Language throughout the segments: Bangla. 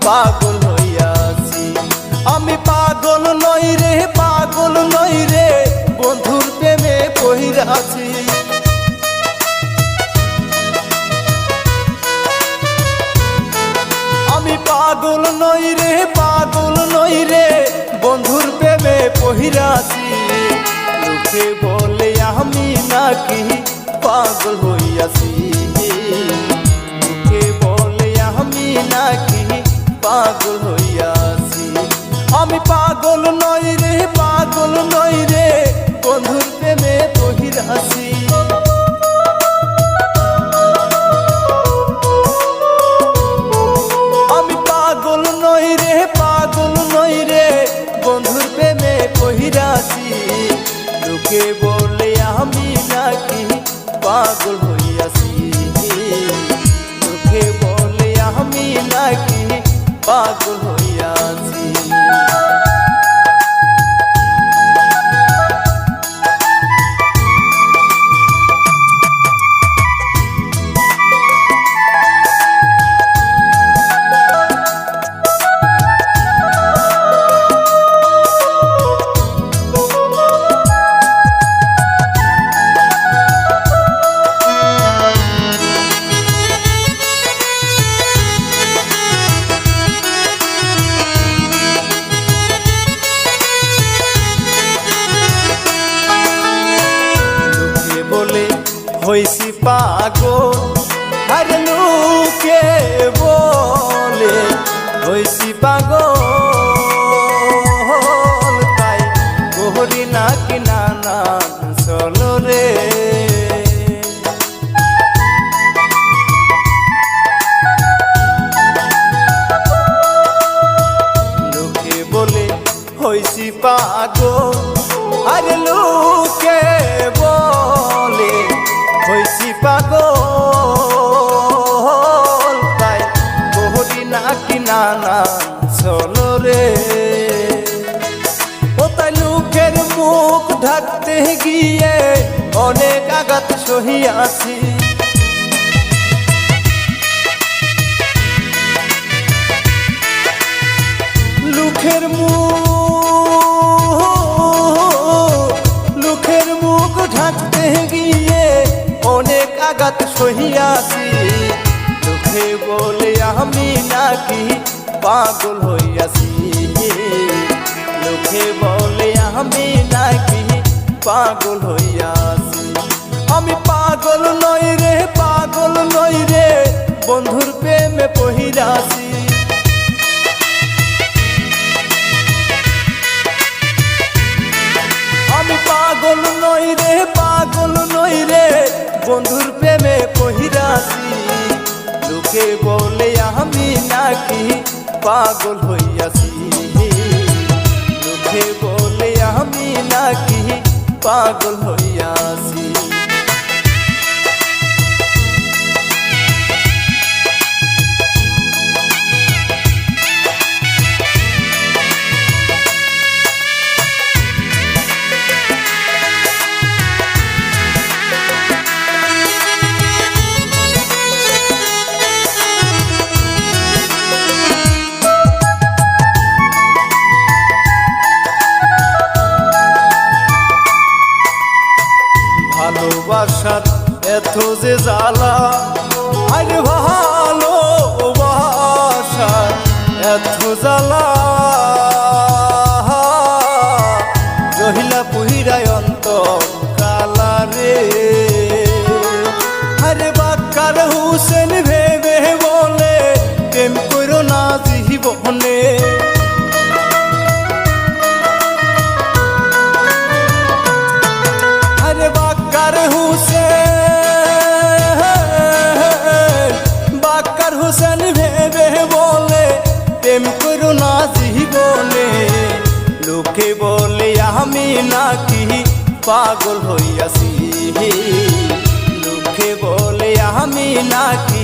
পাগল হইয়াছি। আমি পাগল নই রে, পাগল নই রে, বন্ধুর প্রেমে পইড়াছি। আমি পাগল নই রে, পাগল নই রে, বন্ধুর প্রেমে পইড়াছি। লোকে বলে আমি নাকি পাগল হইয়াছি, লোকে বলে আমি নাকি পাগল হইয়াছি। আমি পাগল নই রে, পাগল নই রে, বন্ধুর প্রেমে পইড়াছি। আমি পাগল নই রে, পাগল নই রে, বন্ধুর প্রেমে পইড়াছি। লোকে বলে আমি নাকি পাগল হইয়াছি, লোকে বলে আমি নাকি পাগল হইয়াছি। হইছি পাগল, আর লোকে বলে হইছি পাগল, তাই করি নাকি নানান চলো রে। লোকে বলে হইছি পাগল, আর লোকে বলে হইছি পাগল, তাই করি নাকি নানা চলো রে। ও তাই লোকের মুখ ঢাকতে গিয়ে অনেক আঘাত সহিয়াছি। লোকের মুখ ঢাকতে গিয়ে অনেক আঘাত সহিয়াছি। লোকে বলে আমি নাকি পাগল হইয়াছি, লোকে বলে আমি নাকি পাগল হইয়াছি। আমি পাগল নই রে, পাগল নই রে, বন্ধুর প্রেমে পইড়াছি। আমি পাগল নই রে, পাগল নই রে, বন্ধুর প্রেমে পইড়াছি। লোকে বলে আমি নাকি পাগল হইয়াছি, লোকে বলে আমি নাকি পাগল হইয়াছি। ভালোবাসার এত যে জ্বালা, আরে ভালোবাসার এত জ্বালা, রহিলা পুহিরায় অন্তর কালা রে। আরে বাক্কার হুসেন ভেবে বলে প্রেম করো না জীবনে। আরে বাক্কার হুসেন ভেবে বলে প্রেম করো না জীবনে। লোকে বলে আমি নাকি পাগল হইয়াছি, লোকে বলে আমি নাকি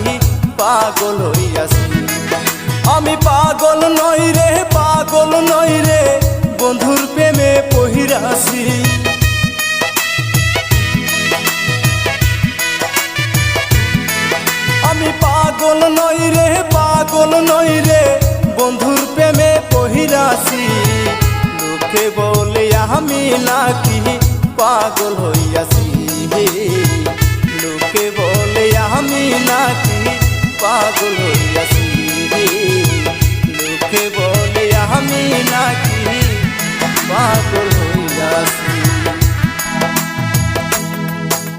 পাগল হইয়াছি। আমি পাগল নই রে, পাগল নই রে, বন্ধুর প্রেমে পইড়াছি। আমি পাগল নই রে, পাগল নই রে, বন্ধুর প্রেমে পহিরাছি, লোকে বলে আমি নাকি পাগল হইয়াছি। লোকে বলে আমি নাকি পাগল হইয়াছি। লোকে বলে আমি নাকি পাগল